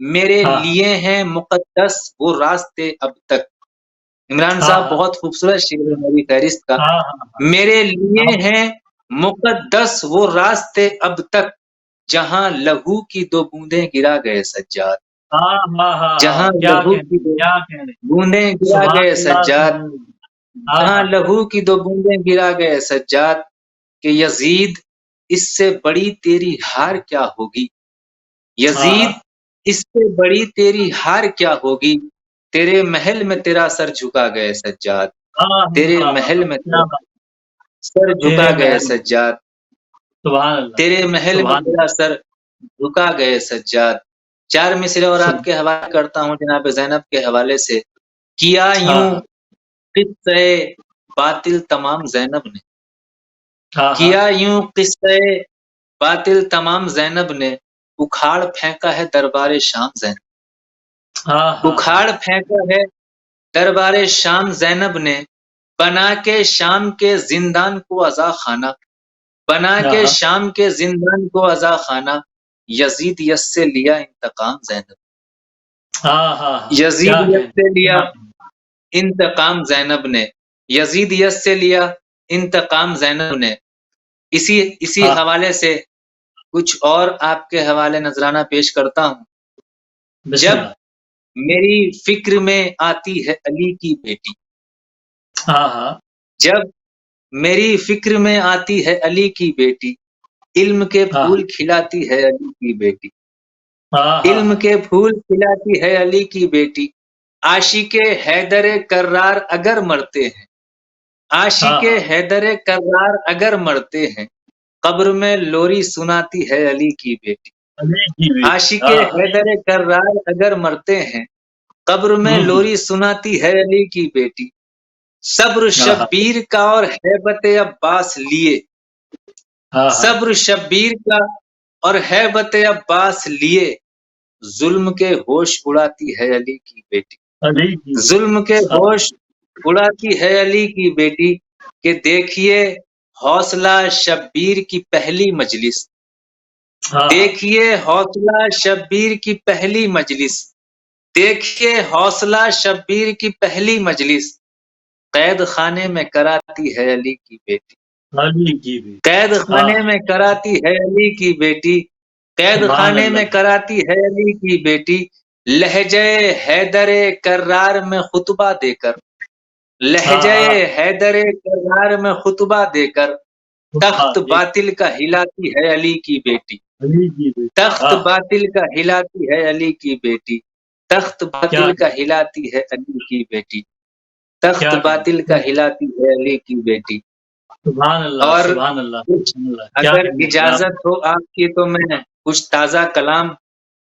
میرے لیے ہیں مقدس وہ راستے اب تک. عمران صاحب بہت خوبصورت شعر ہے میری فہرست کا. میرے لیے ہیں مقدس وہ راستے اب تک جہاں لہو کی 2 بوندیں گرا گئے سجاد. جہاں لہو کی 2 بوندیں گرا گئے سجاد. جہاں لہو کی 2 بوندیں گرا گئے سجاد. کہ یزید اس سے بڑی تیری ہار کیا ہوگی. یزید اس سے بڑی تیری ہار کیا ہوگی. تیرے محل میں تیرا سر جھکا گئے سجاد. تیرے محل میں تیرا سر جھکا گئے سجاد. تیرے محل میں تیرا سر جھکا گئے سجاد. 4 مصرے اور آپ کے حوالے کرتا ہوں جناب زینب کے حوالے سے. کیا یوں قصہ باطل تمام زینب نے. کیا یوں قصہ باطل تمام زینب نے. اکھاڑ پھینکا ہے دربار شام زینب. اکھاڑ پھینکا ہے دربار شام زینب نے. بنا کے شام کے زندان کو عزا خانہ. بنا کے شام کے زندان کو عزا خانہ. یزید یس سے لیا انتقام زینب. یزید یس سے لیا انتقام زینب نے. یزید یس سے لیا انتقام زینب نے. اسی حوالے سے کچھ اور آپ کے حوالے نذرانہ پیش کرتا ہوں. جب میری فکر میں آتی ہے علی کی بیٹی. جب میری فکر میں آتی ہے علی کی بیٹی. علم کے پھول کھلاتی ہے علی کی بیٹی. علم کے پھول کھلاتی ہے علی کی بیٹی. عاشق حیدر کرار اگر مرتے ہیں. عاشق حیدر کرار اگر مرتے ہیں. قبر میں لوری سناتی ہے علی کی بیٹی. عاشق حیدر کرار اگر مرتے ہیں. قبر میں لوری سناتی ہے علی کی بیٹی. صبر شبیر کا اور ہیبت عباس لیے. صبر شبیر کا اور ہیبت عباس لیے. ظلم کے ہوش اڑاتی ہے علی کی بیٹی. ظلم کے ہوش اڑاتی ہے علی کی بیٹی. کہ دیکھیے حوصلہ شبیر کی پہلی مجلس. دیکھیے حوصلہ شبیر کی پہلی مجلس. دیکھیے حوصلہ شبیر کی پہلی مجلس. قید خانے میں کراتی ہے علی کی بیٹی. قید خانے میں کراتی ہے علی کی بیٹی. قید خانے میں کراتی ہے علی کی بیٹی. لہجہ حیدر کرار میں خطبہ دے کر. لہجہ حیدر کرار میں خطبہ دے کر. تخت باطل کا ہلاتی ہے علی کی بیٹی. تخت باطل کا ہلاتی ہے علی کی بیٹی. تخت باطل کا ہلاتی ہے علی کی بیٹی. تخت باطل کا ہلاتی ہے علی کی بیٹی. اور اگر اجازت ہو آپ کی تو میں کچھ تازہ کلام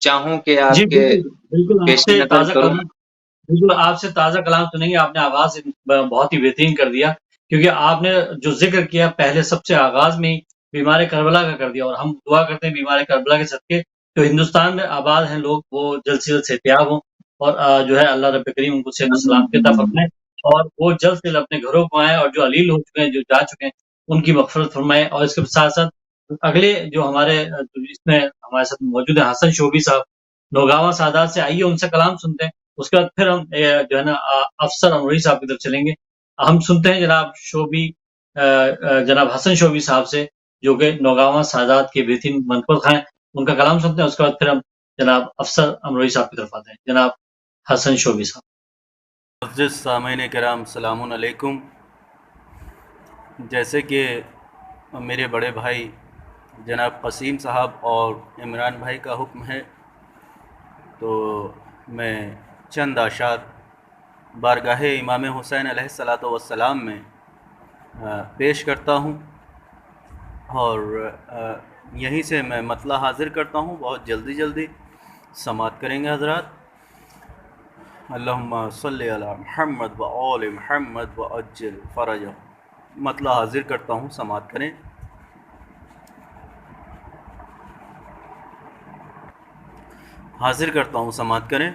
چاہوں کہ آپ کے پیش نظر کروں. بالکل آپ سے تازہ کلام سنیں گے. آپ نے آغاز سے بہت ہی بہترین کر دیا کیونکہ آپ نے جو ذکر کیا پہلے سب سے آغاز میں ہی بیمار کربلا کا کر دیا. اور ہم دعا کرتے ہیں بیمار کربلا کے صدقے جو ہندوستان میں آباد ہیں لوگ وہ جلد سے جلد صحتیاب ہوں اور جو ہے اللہ رب کریم ان کو صحت و سلامتی عطا فرمائے اور وہ جلد سے جلد اپنے گھروں کو آئیں. اور جو علیل ہو چکے ہیں جو جا چکے ہیں ان کی مغفرت فرمائے. اور اس کے ساتھ ساتھ اگلے جو ہمارے اس میں ہمارے ساتھ موجود ہیں حسن شوبی صاحب نوگاواں سادات سے. آئیے ان سے کلام سنتے ہیں. اس کے بعد پھر ہم جو ہے نا افسر امروہی صاحب کی طرف چلیں گے. ہم سنتے ہیں جناب شوبی جناب حسن شوبی صاحب سے جو کہ نوگاواں سادات کے بہترین منقبت خواہ ہیں. ان کا کلام سنتے ہیں. اس کے بعد پھر ہم جناب افسر امروہی صاحب کی طرف آتے ہیں. جناب حسن شوبی صاحب. معزز سامعین کرام السلام علیکم. جیسے کہ میرے بڑے بھائی جناب قسیم صاحب اور عمران بھائی کا حکم ہے تو میں چند اشعار بارگاہ امام حسین علیہ الصلاۃ والسلام میں پیش کرتا ہوں اور یہیں سے میں مطلع حاضر کرتا ہوں. بہت جلدی سماعت کریں گے حضرات. اللہم صلی علی محمد و آل محمد و عجل فرجہ. مطلع حاضر کرتا ہوں, سماعت کریں. حاضر کرتا ہوں, سماعت کریں.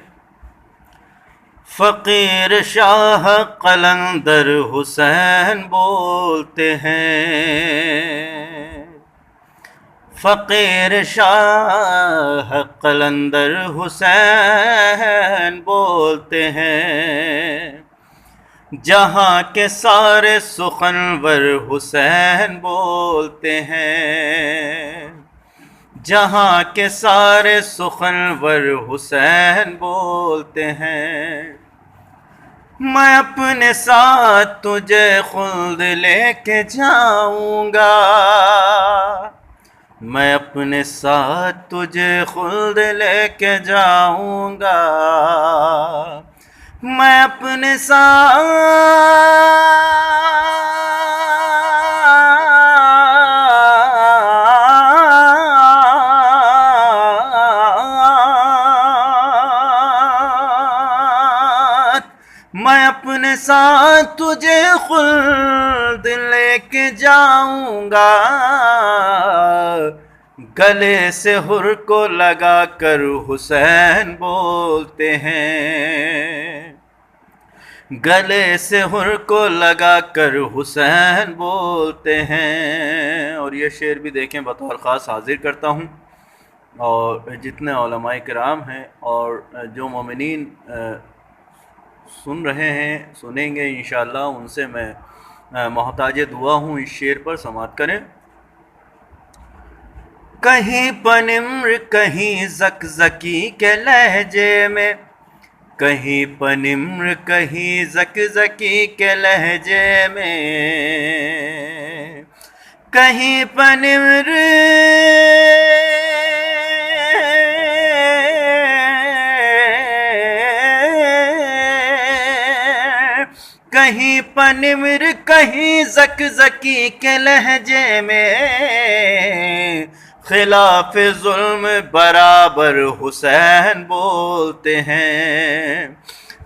فقیر شاہ قلندر حسین بولتے ہیں. فقیر شاہ قلندر حسین بولتے ہیں، جہاں کے سارے سخنور حسین بولتے ہیں، جہاں کے سارے سخنور حسین بولتے ہیں۔ میں اپنے ساتھ تجھے خلد لے کے جاؤں گا، میں اپنے ساتھ تجھے خلد لے کے جاؤں گا، میں اپنے میں اپنے ساتھ تجھے خلد لے کے جاؤں گا، گلے سے ہر کو لگا کر حسین بولتے ہیں، گلے سے ہر کو لگا کر حسین بولتے ہیں۔ اور یہ شعر بھی دیکھیں بطور خاص حاضر کرتا ہوں، اور جتنے علماء کرام ہیں اور جو مومنین سن رہے ہیں سنیں گے انشاءاللہ، ان سے میں محتاج دعا ہوں، اس شعر پر سماعت کریں۔ کہیں پنمر کہیں زکزکی کے لہجے میں، کہیں پنمر کہیں زکزکی کے لہجے میں، کہیں پنمر کہیں پنمر کہیں زکزکی کے لہجے میں، خلاف ظلم برابر حسین بولتے ہیں،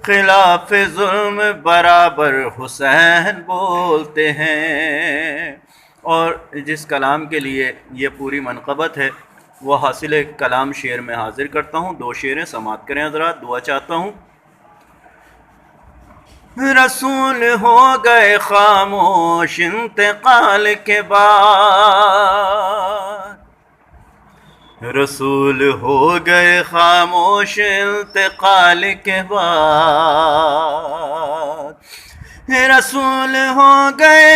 خلاف ظلم برابر حسین بولتے ہیں۔ اور جس کلام کے لیے یہ پوری منقبت ہے وہ حاصل کلام شعر میں حاضر کرتا ہوں، دو شعریں سماعت کریں حضرات، دعا چاہتا ہوں۔ رسول ہو گئے خاموش انتقال کے بعد، رسول ہو گئے خاموش انتقال کے بعد، رسول ہو گئے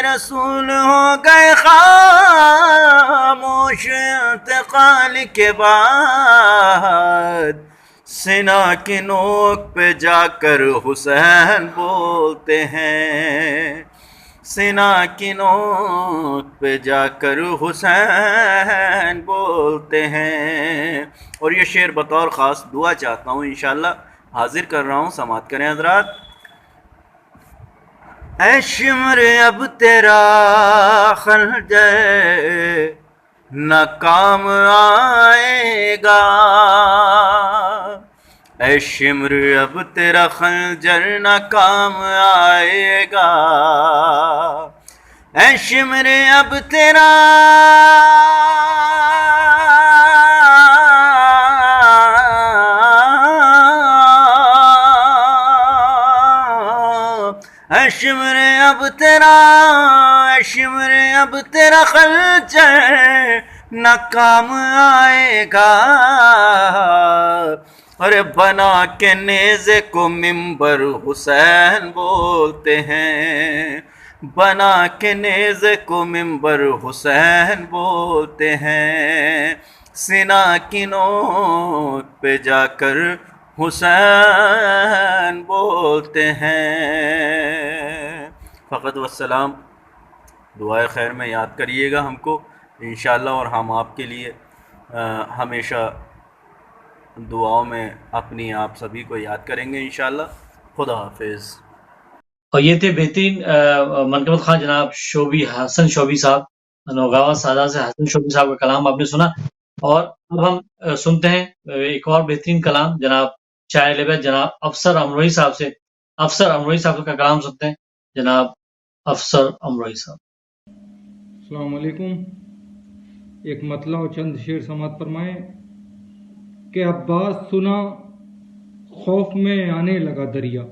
رسول ہو گئے خاموش انتقال کے بعد، سنا کی نوک پہ جا کر حسین بولتے ہیں، سنا کی نوک پہ جا کر حسین بولتے ہیں۔ اور یہ شعر بطور خاص دعا چاہتا ہوں انشاءاللہ حاضر کر رہا ہوں، سماعت کریں حضرات۔ اے شمر اب تیرا خنجر نہ کام آئے گا، اے شمر اب تیرا خنجر نہ کام آئے گا، اے شمر اب تیرا اے شمر اب تیرا اے شمر اب تیرا خنجر نہ کام آئے گا، اور بنا کے نیزے کو منبر حسین بولتے ہیں، بنا کے نیزے کو منبر حسین بولتے ہیں، سنا کی نوک پہ جا کر حسین بولتے ہیں۔ فقط والسلام، دعائے خیر میں یاد کریے گا ہم کو انشاءاللہ، اور ہم آپ کے لیے ہمیشہ دعاؤں میں اپنی آپ سبھی کو یاد کریں گے انشاءاللہ۔ خدا حافظ۔ اور یہ تھے بہترین منقبت خواں جناب شوبی حسن شوبی صاحب، نوگاوا سادہ سے حسن شوبی صاحب کا کلام آپ نے سنا، اور اب ہم سنتے ہیں ایک اور بہترین کلام جناب شاعر لبیت جناب افسر امروہی صاحب سے۔ افسر امروہی صاحب کا کلام سنتے ہیں جناب افسر امروہی صاحب۔ السلام علیکم۔ ایک مطلع و چند شعر سماعت فرمائیں کہ عباس سنا خوف میں آنے لگا دریا.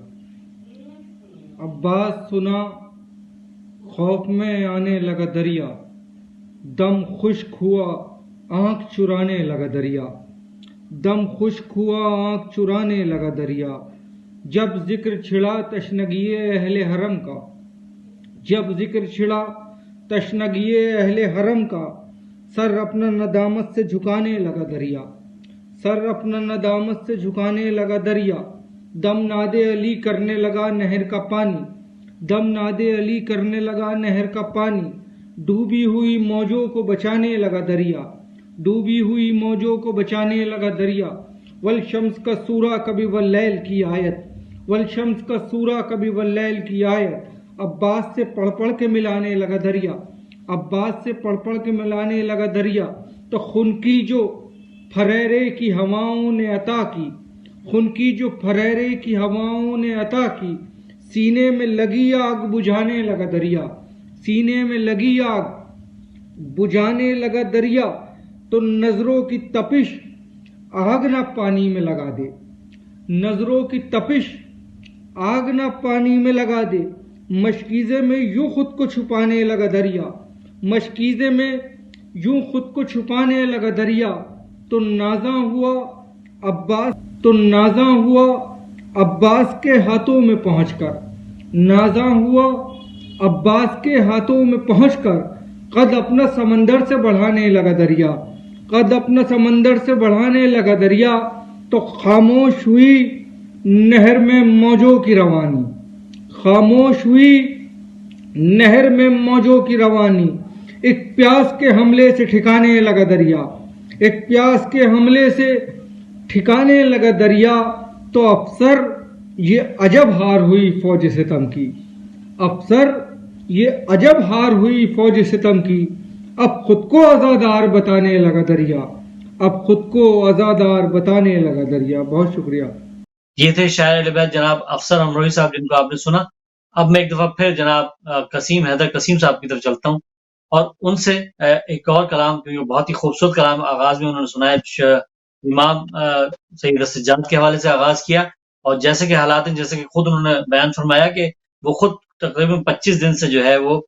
عباس سنا خوف میں آنے لگا دریا، دم خشک ہوا آنکھ چرانے لگا دریا، دم خشک ہوا آنکھ چرانے لگا دریا. جب ذکر چھڑا تشنگی اہل حرم کا، جب ذکر چھڑا تشنگی اہل حرم کا، سر اپنا ندامت سے جھکانے لگا دریا، سر اپنا ندامت سے جھکانے لگا دریا. دم ناد علی کرنے لگا نہر کا پانی، دم ناد علی کرنے لگا نہر کا پانی. ڈوبی ہوئی موجوں کو بچانے لگا دریا، ڈوبی ہوئی موجوں کو بچانے لگا دریا. والشمس کا سورہ کبھی واللیل کی آیت، والشمس کا سورہ کبھی واللیل کی آیت. عباس سے پڑھ پڑھ کے ملانے لگا دریا، عباس سے پڑھ پڑھ کے ملانے لگا دریا. تو خون کی جو پھریرے کی ہواؤں نے عطا کی، خون کی جو پھریرے کی ہواؤں نے عطا کی. سینے میں لگی آگ بجھانے لگا دریا، سینے میں لگی آگ بجھانے لگا دریا. تو نظروں کی تپش آگ نہ پانی میں لگا دے، نظروں کی تپش آگ نہ پانی میں لگا دے. مشکیزے میں یوں خود کو چھپانے لگا دریا، مشکیزے میں یوں خود کو چھپانے لگا دریا. تو نازاں ہوا عباس، تو نازاں ہوا عباس کے ہاتھوں میں پہنچ کر، نازاں ہوا عباس کے ہاتھوں میں پہنچ کر. قد اپنا سمندر سے بڑھانے لگا دریا، قد اپنا سمندر سے بڑھانے لگا دریا. تو خاموش ہوئی نہر میں موجوں کی روانی، خاموش ہوئی نہر میں موجوں کی روانی. ایک پیاس کے حملے سے ٹھکانے لگا دریا، ایک پیاس کے حملے سے ٹھکانے لگا دریا. تو افسر یہ عجب ہار ہوئی فوج ستم کی، افسر یہ عجب ہار ہوئی فوج ستم کی. اب خود کو آزادار بتانے لگا دریا، اب خود کو آزادار بتانے لگا دریا. بہت شکریہ. یہ تھے شاعر اہل بیت جناب افسر امروہی صاحب، جن کو آپ نے سنا. اب میں ایک دفعہ پھر جناب قسیم حیدر قسیم صاحب کی طرف چلتا ہوں اور ان سے ایک اور کلام، کیونکہ بہت ہی خوبصورت کلام آغاز میں انہوں نے سنایا، امام سید سجاد کے حوالے سے آغاز کیا. اور جیسے کہ حالات ہیں، جیسے کہ خود انہوں نے بیان فرمایا کہ وہ خود تقریباً 25 دن سے جو ہے وہ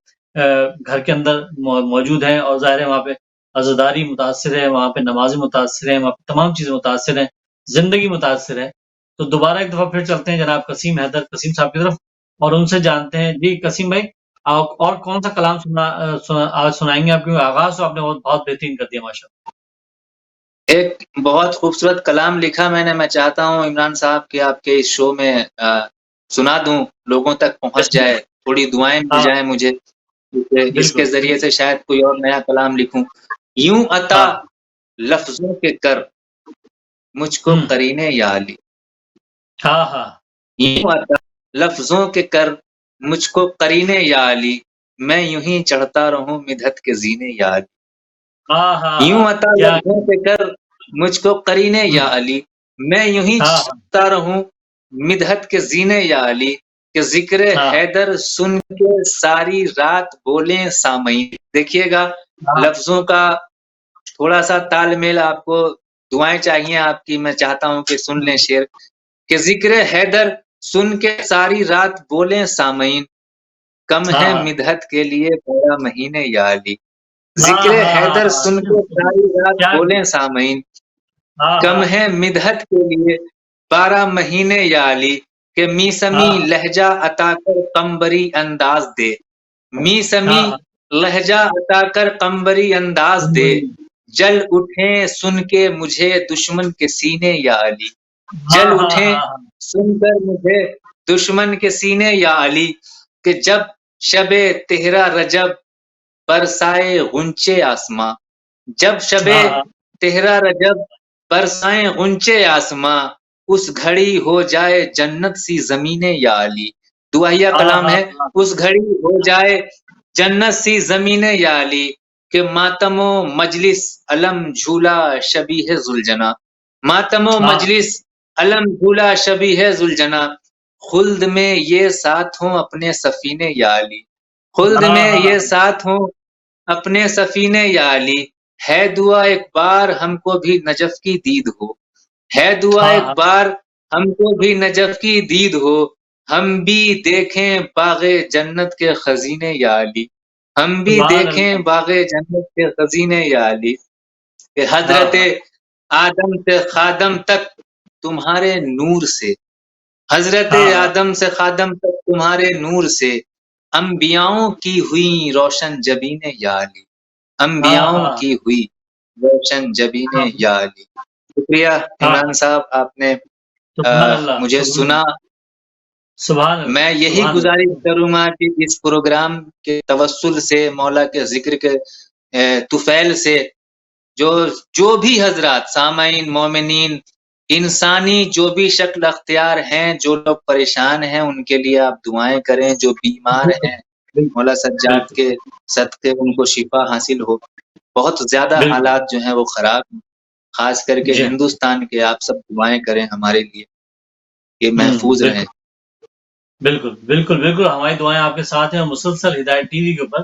گھر کے اندر موجود ہیں، اور ظاہر ہے وہاں پہ عزاداری متاثر ہے، وہاں پہ نمازیں متاثر ہیں، وہاں پہ تمام چیزیں متاثر ہیں، زندگی متاثر ہے. تو دوبارہ ایک دفعہ پھر چلتے ہیں جناب قسیم حیدر قسیم صاحب کی طرف اور ان سے جانتے ہیں. جی قسیم بھائی، اور کون سا کلام آج سنائیں گے آپ؟ کیونکہ آغاز تو آپ نے بہت بہترین کر دیا ماشاء اللہ. ایک بہت خوبصورت کلام لکھا میں نے، میں چاہتا ہوں عمران صاحب کہ آپ کے اس شو میں سنا دوں، لوگوں تک پہنچ جائے، تھوڑی دعائیں مل جائیں مجھے، اس کے ذریعے سے شاید کوئی اور نیا کلام لکھوں. یوں عطا لفظوں کے کر مجھ کو قرینے یا علی، یوں عطا لفظوں کے کر مجھ کو قرینے یا علی، میں یوں ہی چڑھتا رہوں مدحت کے زینے یا علی. یوں عطا لفظوں کے کر مجھ کو قرینے یا علی، میں یوں ہی چڑھتا رہوں مدحت کے زینے یا علی. کہ ذکر حیدر سن کے ساری رات بولیں سامعین. دیکھیے گا لفظوں کا تھوڑا سا تال میل، آپ کو دعائیں چاہیے آپ کی، میں چاہتا ہوں کہ سن لیں شعر. کہ ذکر حیدر سن کے ساری رات بولیں سامعین، کم ہے مدحت کے لیے 12 مہینے یا علی. ذکر حیدر سن کے ساری رات بولیں سامعین، کم ہے مدحت کے لیے 12 مہینے یا علی. کہ میسمی لہجہ عطا کر قمبری انداز دے، میسمی لہجہ عطا کر قمبری انداز دے، جل اٹھیں سن کے مجھے دشمن کے سینے یا علی، جل اٹھیں سن کر مجھے دشمن کے سینے یا علی. کہ جب شب تہرا رجب برسائے غنچے آسماں، جب شب تہرا رجب برسائے غنچے آسماں، اس گھڑی ہو جائے جنت سی زمینیں یا علی. دعائیہ کلام ہے. اس گھڑی ہو جائے جنت سی زمینیں یا علی. کہ ماتم و مجلس علم جھولا شبیہ ذوالجنا، ماتم و مجلس علم جھولا شبیہ ذوالجنا، خلد میں یہ ساتھ ہوں اپنے سفینے یا علی، خلد میں یہ ساتھ ہوں اپنے سفینے یا علی. ہے دعا ایک بار ہم کو بھی نجف کی دید ہو، ہے دعا ایک بار ہم کو بھی نجف کی دید ہو، ہم بھی دیکھیں باغ جنت کے خزینے یا علی، ہم بھی سبحان دیکھیں اللہ. باغ جنت کے خزینے یا علی، کہ ہاں حضرت ہاں آدم سے خادم تک تمہارے نور سے، حضرت ہاں ہاں آدم سے خادم تک تمہارے نور سے، انبیاؤں کی ہوئی روشن جبینیں یا علی، ہاں انبیاؤں ہاں کی ہوئی روشن جبینیں ہاں یا علی۔ شکریہ ہاں. عمران صاحب، آپ نے سبحان اللہ مجھے سبحان سنا۔ اللہ سبحان اللہ میں یہی سبحان گزارش اللہ. کروں گا کہ اس پروگرام کے توسل سے، مولا کے ذکر کے طفیل سے، جو بھی حضرات سامعین، مومنین، انسانی جو بھی شکل اختیار ہیں، جو لوگ پریشان ہیں، ان کے لیے آپ دعائیں کریں، جو بیمار بالکل ہیں بالکل مولا سجاد بالکل کے صدقے ان کو شفا حاصل ہو۔ بہت زیادہ بالکل. حالات جو ہیں وہ خراب ہیں، خاص کر کے جی ہاں. ہندوستان کے، آپ سب دعائیں کریں ہمارے لیے کہ محفوظ رہیں۔ بالکل بالکل بالکل بالکل ہماری دعائیں آپ کے ساتھ ہیں، اور مسلسل ہدایت ٹی وی کے اوپر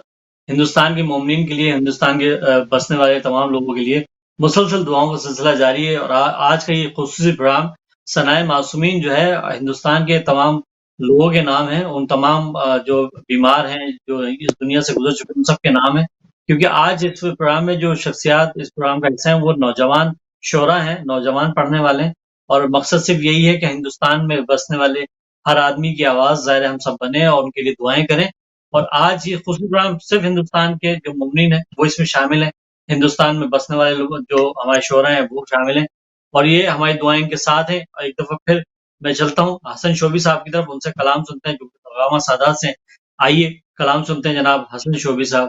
ہندوستان کے مومنین کے لیے، ہندوستان کے بسنے والے تمام لوگوں کے لیے مسلسل دعاؤں کا سلسلہ جاری ہے۔ اور آج کا یہ خصوصی پروگرام ثنائے معصومین جو ہے، ہندوستان کے تمام لوگوں کے نام ہیں، ان تمام جو بیمار ہیں، جو اس دنیا سے گزر چکے، ان سب کے نام ہیں، کیونکہ آج اس پروگرام میں جو شخصیات اس پروگرام کا حصہ ہیں وہ نوجوان شعراء ہیں، نوجوان پڑھنے والے ہیں، اور مقصد صرف یہی ہے کہ ہندوستان میں بسنے والے ہر آدمی کی آواز ظاہر ہم سب بنے اور ان کے لیے دعائیں کریں۔ اور آج یہ خصوصی پروگرام صرف ہندوستان کے جو مومنین ہیں وہ اس میں شامل ہیں، ہندوستان میں بسنے والے لوگ جو ہمارے شعراء ہیں وہ شامل ہیں، اور یہ ہماری دعائیں ان کے ساتھ ہیں۔ اور ایک دفعہ پھر میں چلتا ہوں حسن شوبی صاحب کی طرف، ان سے کلام سنتے ہیں جو پیغامہ سادات سے۔ آئیے کلام سنتے ہیں جناب حسن شوبی صاحب۔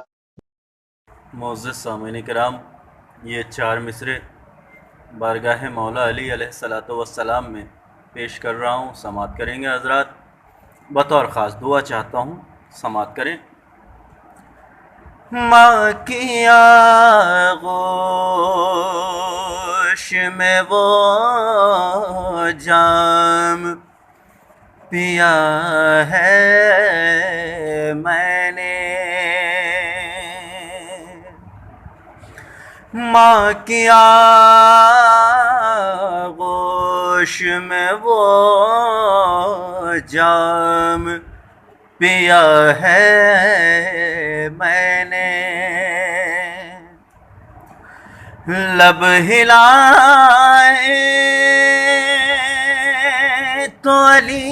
معزز سامعین کرام، یہ 4 مصرے بارگاہ مولا علی علیہ الصلوۃ والسلام میں پیش کر رہا ہوں، سماعت کریں گے حضرات۔ بطور خاص دعا چاہتا ہوں، سماعت کریں۔ ماں کی آغوش میں وہ جام پیا ہے میں نے، ماں کی آغوش میں وہ جام پیا ہے میں نے، لب ہلائے تو علی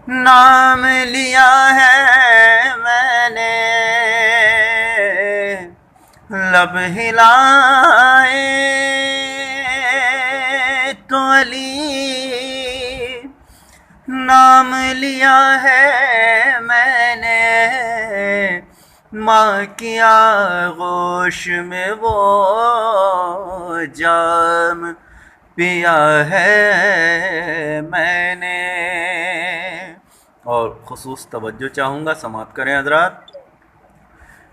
نام لیا ہے میں نے، لب ہلائے تو علی نام لیا ہے میں نے، ماں کی آغوش میں وہ جام پیا ہے میں نے۔ اور خصوص توجہ چاہوں گا، سماعت کریں حضرات۔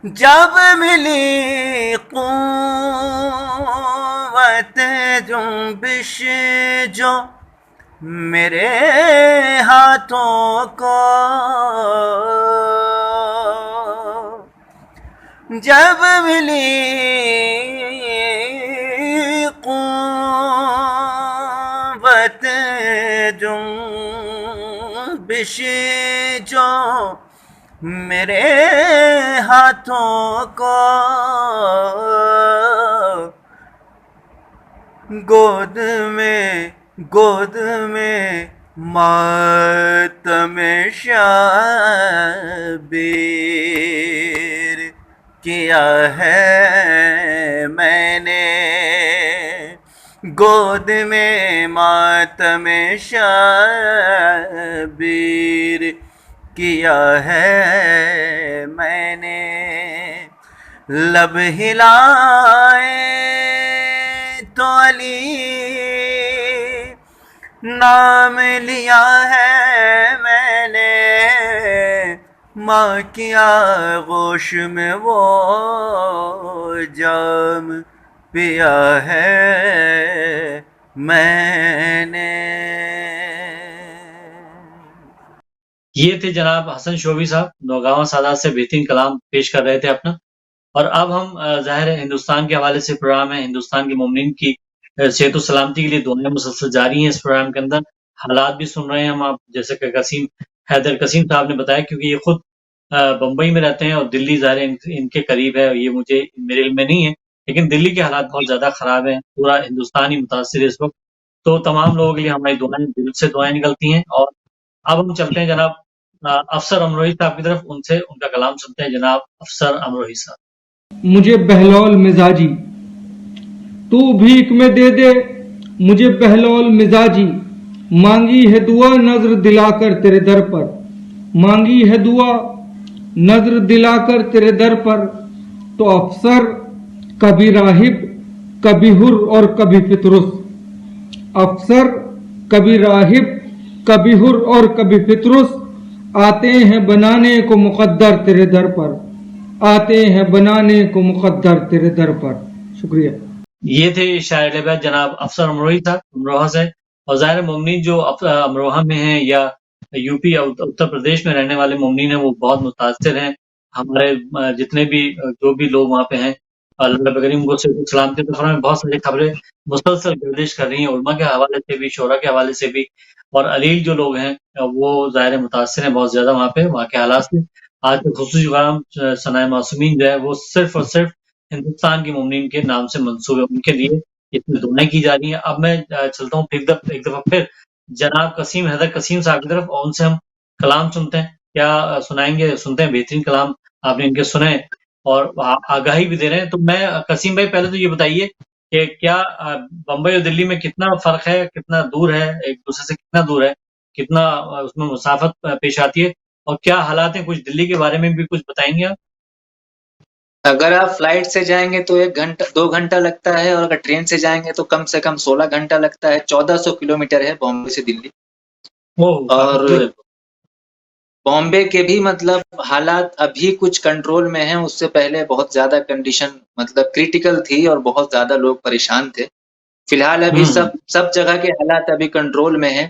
جب ملی قوت جنبش جو میرے ہاتھوں کو، جب ملی قوت جنبش جو میرے ہاتھوں کو، گود میں ماتم شبیر کیا ہے میں نے، گود میں ماتم شبیر کیا ہے میں نے، لب ہلائے تو علی نام لیا ہے میں نے، ماں کی آغوش میں وہ جام پیا ہے میں نے۔ یہ تھے جناب حسن شوبی صاحب، نوگاواں سادات سے بہترین کلام پیش کر رہے تھے اپنا۔ اور اب ہم ظاہر ہے ہندوستان کے حوالے سے پروگرام ہے، ہندوستان کے مومنین کی صحت و سلامتی کے لیے دعائیں مسلسل جاری ہیں اس پروگرام کے اندر. حالات بھی سن رہے ہیں ہم آپ، جیسے کہ حیدر قسیم صاحب نے بتایا، کیونکہ یہ خود بمبئی میں رہتے ہیں اور دلی ظاہر ان کے قریب ہے. یہ مجھے میرے علم میں نہیں ہے، لیکن دلی کے حالات بہت زیادہ خراب ہیں. پورا ہندوستان ہی متاثر ہے اس وقت. تو تمام لوگوں کے لیے ہماری دعائیں، دل سے دعائیں نکلتی ہیں. اور اب ہم چلتے ہیں جناب افسر امروہی صاحب کی طرف، ان سے ان کا کلام سنتے ہیں. جناب افسر امروہی صاحب. مجھے بہلول مزاجی، تو بھیک میں دے دے مجھے بہلول مزاجی، مانگی ہے دعا نظر دلا کر تیرے در پر، مانگی ہے دعا نظر دلا کر تیرے در پر. تو افسر کبھی راہب کبھی حر اور کبھی فطرس، افسر کبھی راہب کبھی حر اور کبھی فطرس، آتے ہیں بنانے کو مقدر تیرے در پر، آتے ہیں بنانے کو مقدر تیرے در پر. شکریہ. یہ تھے شاعر لبیت جناب افسر امروہی صاحب امروہہ سے. اور ظاہر مومنین جو امروہہ میں ہیں یا یو پی یا اتر پردیش میں رہنے والے مومنین ہیں، وہ بہت متاثر ہیں. ہمارے جتنے بھی جو بھی لوگ وہاں پہ ہیں، اللہ رب کریم کو سلام کے سفر میں بہت ساری خبریں مسلسل گردش کر رہی ہیں، علماء کے حوالے سے بھی، شعراء کے حوالے سے بھی. اور علیل جو لوگ ہیں وہ ظاہر متاثر ہیں بہت زیادہ وہاں کے حالات سے. آج کے خصوصی پروگرام ثنائے معصومین جو ہے وہ صرف اور صرف ہندوستان کے مومنین کے نام سے منسوب ہے، ان کے لیے اس میں دعائیں کی جا رہی ہیں. اب میں چلتا ہوں ایک دفعہ پھر جناب حیدر قسیم صاحب کی طرف، اور ان سے ہم کلام سنتے ہیں. کیا سنائیں گے؟ سنتے ہیں بہترین کلام آپ نے ان کے سنے اور آگاہی بھی دے رہے ہیں. تو میں قسیم بھائی پہلے تو یہ بتائیے کہ کیا بمبئی اور دلی میں کتنا فرق ہے، کتنا دور ہے ایک دوسرے سے، کتنا دور ہے، کتنا اس میں مسافت پیش آتی ہے، اور کیا حالات ہیں؟ کچھ دلی کے بارے میں بھی کچھ بتائیں گے آپ؟ اگر آپ فلائٹ سے جائیں گے تو 1 گھنٹہ 2 گھنٹہ لگتا ہے، اور اگر ٹرین سے جائیں گے تو کم سے کم 16 گھنٹہ لگتا ہے. 1400 کلومیٹر ہے بامبے سے دلی. اور بامبے کے بھی مطلب حالات ابھی کچھ کنٹرول میں ہیں، اس سے پہلے بہت زیادہ کنڈیشن مطلب کریٹیکل تھی اور بہت زیادہ لوگ پریشان تھے. فی الحال ابھی سب جگہ کے حالات ابھی کنٹرول میں ہیں.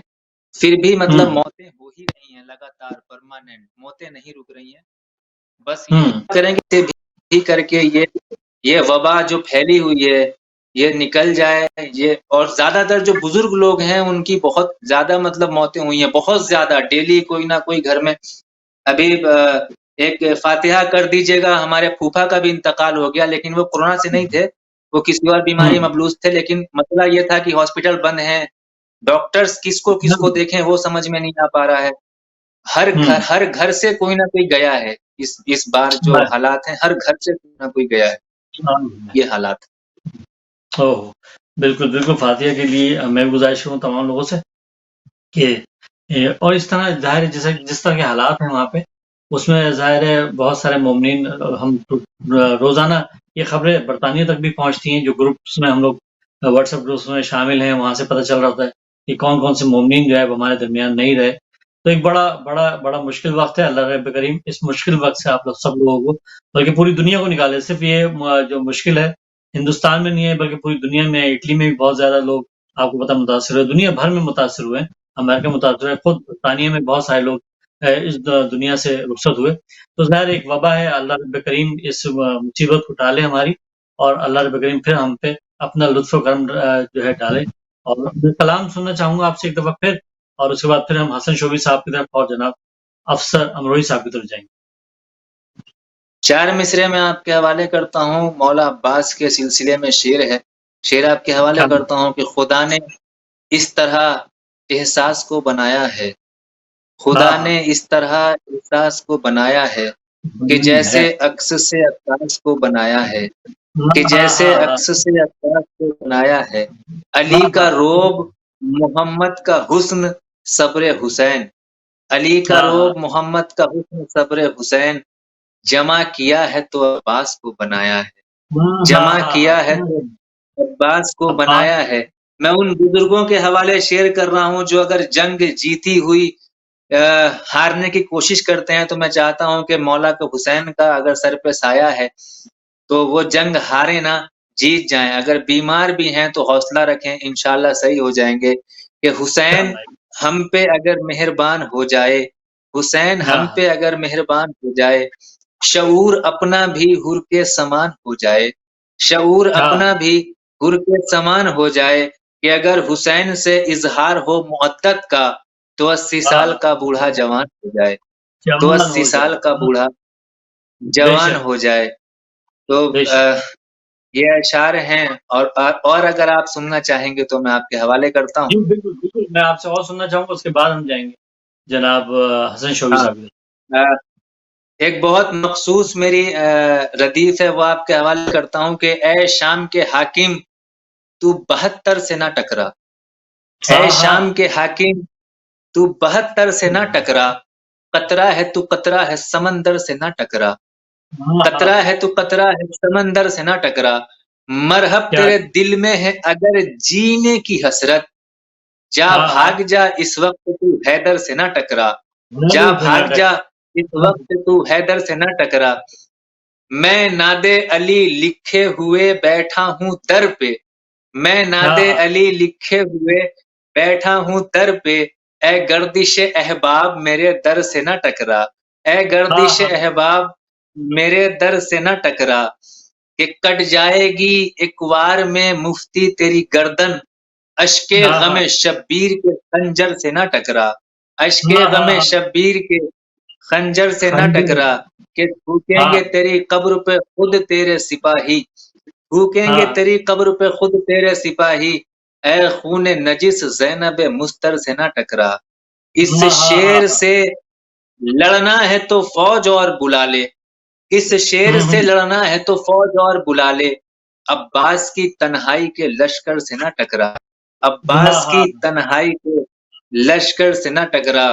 پھر بھی مطلب موتیں ہو ہی رہی ہیں لگاتار، پرماننٹ موتیں نہیں رک رہی ہیں. بس یہ کریں گے بھی کر کے یہ وبا جو پھیلی ہوئی ہے یہ نکل جائے. یہ اور زیادہ تر جو بزرگ لوگ ہیں ان کی بہت زیادہ مطلب موتیں ہوئی ہیں، بہت زیادہ. ڈیلی کوئی نہ کوئی گھر میں. ابھی ایک فاتحہ کر دیجئے گا، ہمارے پھوپھا کا بھی انتقال ہو گیا، لیکن وہ کورونا سے نہیں تھے، وہ کسی اور بیماری مبلوس تھے. لیکن مسئلہ یہ تھا کہ ہاسپٹل بند ہیں، ڈاکٹرز کس کو دیکھیں وہ سمجھ میں نہیں آ پا رہا ہے. ہر گھر سے کوئی نہ کوئی گیا ہے. اس بار جو حالات ہیں ہر گھر سے کوئی نہ کوئی گیا ہے. یہ حالات. بالکل فاتحہ کے لیے میں گزارش کروں تمام لوگوں سے کہ اور اس طرح ظاہر جس طرح کے حالات ہیں وہاں پہ، اس میں ظاہر ہے بہت سارے مومنین، ہم روزانہ یہ خبریں برطانیہ تک بھی پہنچتی ہیں، جو گروپس میں ہم لوگ واٹس ایپ گروپس میں شامل ہیں، وہاں سے پتہ چل رہا ہوتا ہے کہ کون سے مومنین جو ہے وہ ہمارے درمیان نہیں رہے. تو ایک بڑا مشکل وقت ہے. اللہ رب کریم اس مشکل وقت سے آپ لوگ سب لوگوں کو، بلکہ پوری دنیا کو نکالے. صرف یہ جو مشکل ہے ہندوستان میں نہیں ہے بلکہ پوری دنیا میں، اٹلی میں بھی بہت زیادہ لوگ آپ کو پتہ متاثر ہوئے، دنیا بھر میں متاثر ہوئے، امریکہ متاثر ہے، خود برطانیہ میں بہت سارے لوگ اس دنیا سے رخصت ہوئے. تو ظاہر ایک وبا ہے. اللہ رب کریم اس مصیبت کو ٹالے ہماری، اور اللہ رب کریم پھر ہم پہ اپنا لطف و کرم جو ہے ڈالے. اور میں کلام سننا چاہوں گا آپ سے ایک دفعہ پھر، اور اس کے بعد پھر ہم حسن شوبی صاحب کی طرف اور جناب افسر امروہی صاحب کی طرف جائیں گے. 4 مصرے میں آپ کے حوالے کرتا ہوں. مولا عباس کے سلسلے میں شعر ہے. شعر آپ کے حوالے کرتا ہوں کہ خدا نے اس طرح احساس کو بنایا ہے، خدا نے اس طرح احساس کو بنایا ہے کہ جیسے عکس سے عکاس کو بنایا ہے، کہ جیسے عکس سے عکاس کو بنایا ہے. علی کا روب محمد کا حسن صبر حسین، علی کا روب محمد کا حسن صبر حسین، جمع کیا ہے تو عباس کو بنایا ہے، جمع کیا ہے تو عباس کو بنایا ہے. میں ان بزرگوں کے حوالے شیئر کر رہا ہوں جو اگر جنگ جیتی ہوئی ہارنے کی کوشش کرتے ہیں، تو میں چاہتا ہوں کہ مولا کے حسین کا اگر سر پہ سایہ ہے تو وہ جنگ ہارے نہ، جیت جائیں. اگر بیمار بھی ہیں تو حوصلہ رکھیں، انشاءاللہ صحیح ہو جائیں گے. کہ حسین ہم پہ اگر مہربان ہو جائے، حسین ہم پہ اگر مہربان ہو جائے، شعور اپنا بھی حر کے سمان ہو جائے، شعور اپنا بھی حر کے سمان ہو جائے کہ اگر حسین سے اظہار ہو محبت کا تو 80 سال کا بوڑھا جوان ہو جائے، تو 80 سال کا بوڑھا جوان ہو جائے۔ تو یہ اشعار ہیں، اور اگر آپ سننا چاہیں گے تو میں آپ کے حوالے کرتا ہوں۔ جی بالکل بالکل، میں آپ سے اور سننا چاہوں گا، اس کے بعد ہم جائیں گے جناب حسن شوقی صاحب۔ ایک بہت مخصوص میری ردیف ہے، وہ آپ کے حوالے کرتا ہوں کہ اے شام کے حاکم تو 72 سے نہ ٹکرا، اے شام کے حاکم تو 72 سے نہ ٹکرا، قطرہ ہے تو قطرہ ہے سمندر سے نہ ٹکرا، قطرہ ہے تو قطرہ ہے سمندر سے نہ ٹکرا، مرحب تیرے دل میں ہے اگر جینے کی حسرت، جا بھاگ جا اس وقت تو حیدر سے نہ ٹکرا، جا بھاگ جا اس وقت تو حیدر سے نہ ٹکرا، میں ناد علی لکھے ہوئے بیٹھا ہوں در پہ، میں ناد علی لکھے ہوئے بیٹھا ہوں در پہ، اے گردش احباب میرے در سے نہ ٹکرا، اے گردش احباب میرے در سے نہ ٹکرا، کہ کٹ جائے گی ایک وار میں مفتی تیری گردن، اشک غم شبیر کے خنجر سے نہ ٹکرا، اشک غم شبیر کے خنجر سے نہ ٹکرا، کہ تھوکیں گے تیری قبر پہ خود تیرے سپاہی، تھوکیں گے تیری قبر پہ خود تیرے سپاہی، اے خون نجس زینب مستر سے نہ ٹکرا، اس شیر سے لڑنا ہے تو فوج اور بلا لے، اس شیر سے لڑنا ہے تو فوج اور بلا لے، عباس کی تنہائی کے لشکر سے نہ ٹکرا، عباس کی تنہائی کے لشکر سے نہ ٹکرا،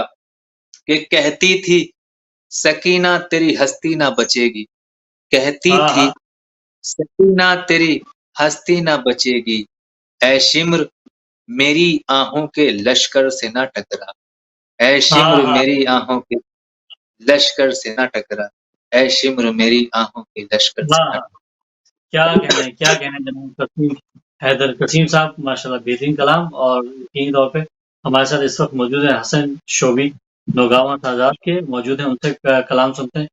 کہ کہتی تھی سکینہ تیری ہستی نہ بچے گی، کہتی تھی سکینہ تیری ہستی نہ بچے گی، اے شمر میری آہوں کے لشکر سے نہ ٹکرا، اے شمر میری آہوں کے لشکر سے نہ ٹکرا، اے شمر میری آہوں کے لشکر سے نہ ٹکرا۔ کیا کہنا ہے جناب قسیم حیدر قسیم صاحب، ماشاءاللہ بہترین کلام، اور یقینی طور پہ ہمارے ساتھ اس وقت موجود ہیں حسن شوبی نوگاواں آزاد کے، موجود ہیں، ان سے کلام سنتے ہیں۔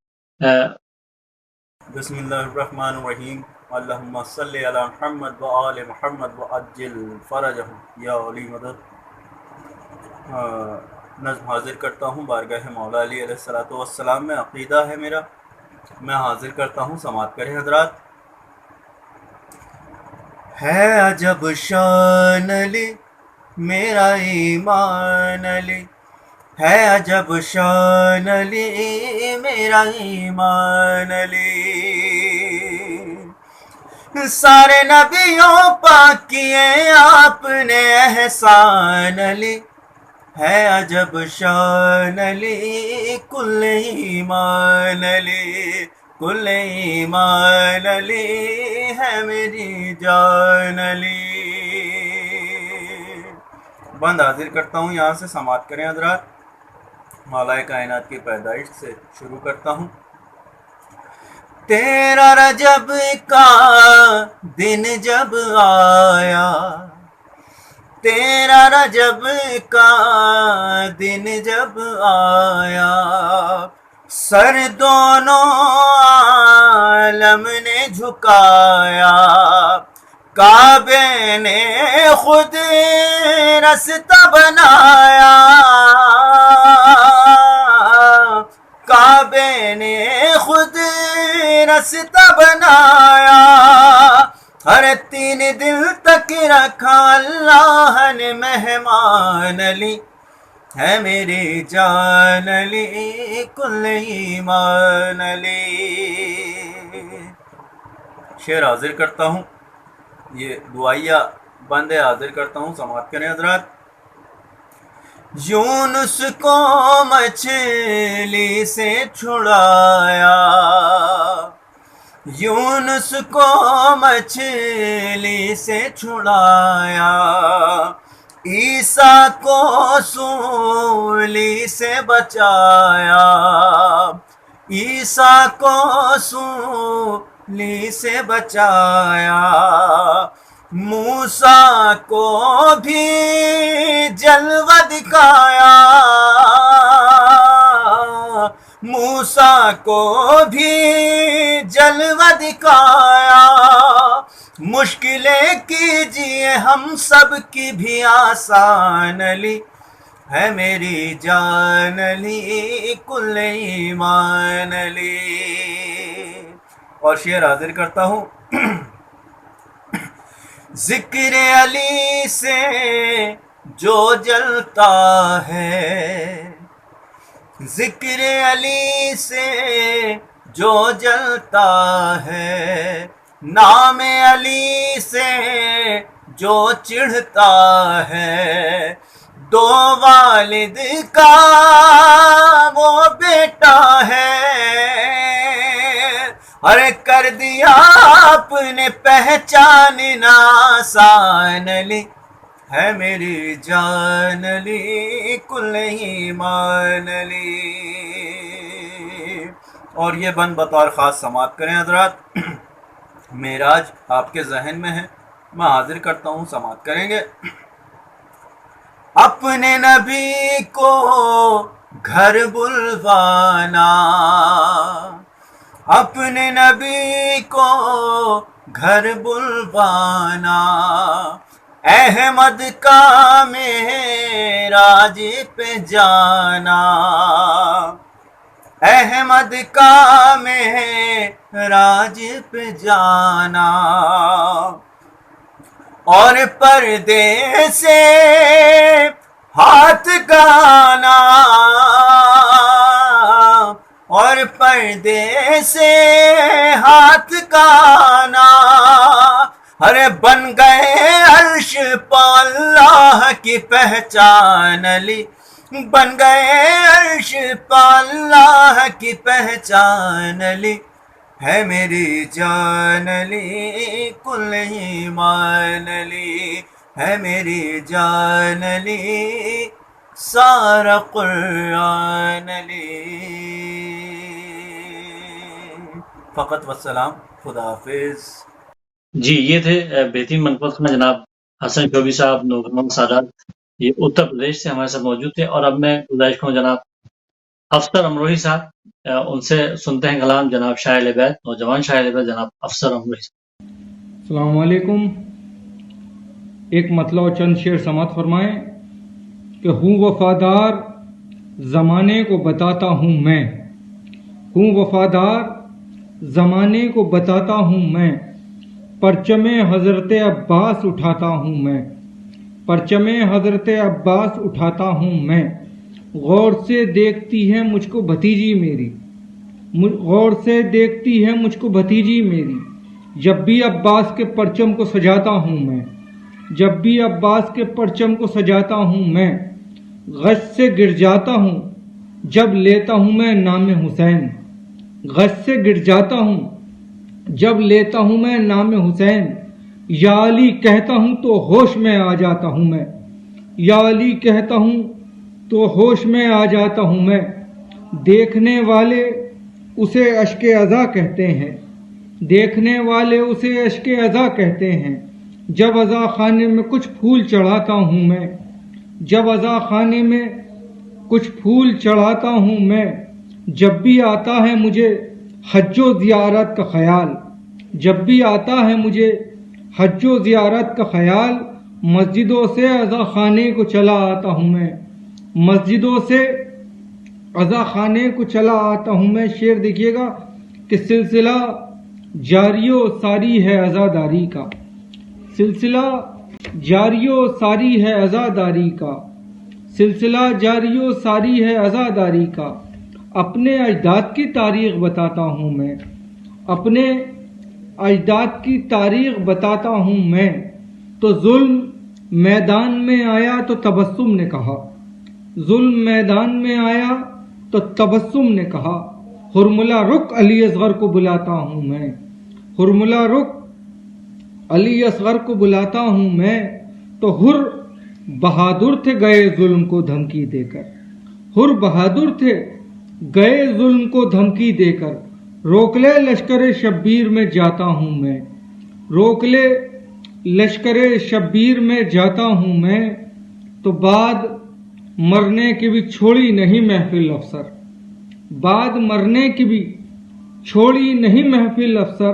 بسم اللہ الرحمن الرحیم، اللہم صلی علی محمد و آل محمد و عجل فرجہم یا علی مدد۔ نظم حاضر کرتا ہوں بارگاہ مولا علی علیہ السلام میں، عقیدہ ہے میرا، میں حاضر کرتا ہوں، سماعت کریں حضرات۔ ہے عجب شان علی میرا ایمان علی، ہے عجب شان علی میرا ایمان علی، سارے نبیوں پاک کیے آپ نے احسان علی، ہے عجب شان علی کل ایمان علی، کل ایمان علی ہے میری جان علی۔ بند حاضر کرتا ہوں، یہاں سے سماعت کریں حضرات۔ مولا کائنات کی پیدائش سے شروع کرتا ہوں۔ تیرا رجب کا دن جب آیا، تیرا رجب کا دن جب آیا، سر دونوں عالم نے جھکایا، کعبے نے خود رستہ بنایا، کعبے نے خود رستہ بنایا، ہر 3 دل تک رکھا اللہ نے مہمان علی، ہے میری جان علی کل ایمان علی۔ شعر حاضر کرتا ہوں، یہ دعائیہ بند حاضر کرتا ہوں، سماعت کریں حضرات۔ یونس کو مچھلی سے چھڑایا، یونس کو مچھلی سے چھڑایا، عیسیٰ کو سولی سے بچایا، عیسیٰ کو سولی سے بچایا، موسیٰ کو بھی جلوہ دکھایا، موسیٰ کو بھی جلوہ دکھایا، مشکلیں کیجئے ہم سب کی بھی آسان علی ہے میری جان علی کل ایمان علی. اور شعر حاضر کرتا ہوں. ذکر علی سے جو جلتا ہے، ذکر علی سے جو جلتا ہے، نام علی سے جو چڑھتا ہے، دو والد کا وہ بیٹا ہے، ارے کر دیا آپ نے پہچاننا آسان علی ہے میری جان علی کل ایمان علی. اور یہ بند بطور خاص سماعت کریں حضرات. معراج آپ کے ذہن میں ہے، میں حاضر کرتا ہوں، سماعت کریں گے. اپنے نبی کو گھر بلوانا، اپنے نبی کو گھر بلوانا، احمد کا معراج پہ جانا، احمد کا معراج پہ جانا، اور پردے سے ہاتھ گانا، اور پردے سے ہاتھ گانا، ارے بن گئے عرش پہ اللہ کی پہچان علی، بن گئے عرش پہ اللہ کی پہچان علی ہے میری جان علی کل ایمان علی ہے میری جان علی سارا قرآن علی. فقط والسلام. خدا حافظ. جی یہ تھے بہترین منقبت خانہ جناب حسن شوبی صاحب نور محمد سادات، یہ اتر پردیش سے ہمارے ساتھ موجود تھے. اور اب میں گزارش کروں جناب افسر امروہی صاحب، ان سے سنتے ہیں کلام جناب شاعر اہل بیت، نوجوان شاعر اہل بیت جناب افسر امروہی صاحب. السلام علیکم. ایک مطلع و چند شعر سماعت فرمائیں کہ ہوں وفادار زمانے کو بتاتا ہوں میں، ہوں وفادار زمانے کو بتاتا ہوں میں، پرچم حضرت عباس اٹھاتا ہوں میں، پرچم حضرت عباس اٹھاتا ہوں میں. غور سے دیکھتی ہے مجھ کو بھتیجی میری، غور سے دیکھتی ہے مجھ کو بھتیجی میری، جب بھی عباس کے پرچم کو سجاتا ہوں میں، جب بھی عباس کے پرچم کو سجاتا ہوں میں. غش سے گر جاتا ہوں جب لیتا ہوں میں نام حسین، غش سے گر جاتا ہوں جب لیتا ہوں میں نام حسین. یا علی کہتا ہوں تو ہوش میں آ جاتا ہوں میں، یا علی کہتا ہوں تو ہوش میں آ جاتا ہوں میں. دیکھنے والے اسے اشک عزا کہتے ہیں، دیکھنے والے اسے اشک عزا کہتے ہیں. جب عزا خانے میں کچھ پھول چڑھاتا ہوں میں، جب عزا خانے میں کچھ پھول چڑھاتا ہوں میں. جب بھی آتا ہے مجھے حج و زیارت کا خیال، جب بھی آتا ہے مجھے حج و زیارت کا خیال، مسجدوں سے عزا خانے کو چلا آتا ہوں میں، مسجدوں سے عزا خانے کو چلا آتا ہوں میں. شعر دیکھیے گا کہ سلسلہ جاری و ساری ہے عزاداری کا، سلسلہ جاری و ساری ہے عزاداری کا، سلسلہ جاری و ساری ہے عزاداری کا. اپنے اجداد کی تاریخ بتاتا ہوں میں، اپنے اجداد کی تاریخ بتاتا ہوں میں. تو ظلم میدان میں آیا تو تبسم نے کہا، ظلم میدان میں آیا تو تبسم نے کہا. حرملہ رخ علی اصغر کو بلاتا ہوں میں، حرملہ رخ علی اصغر کو بلاتا ہوں میں. تو حر بہادر تھے گئے ظلم کو دھمکی دے کر، حر بہادر تھے گئے ظلم کو دھمکی دے کر. روک لے لشکر شبیر میں جاتا ہوں میں، روک لے لشکر شبیر میں جاتا ہوں میں. تو بعد مرنے کی بھی چھوڑی نہیں محفل افسر، بعد مرنے کی بھی چھوڑی نہیں محفل افسر.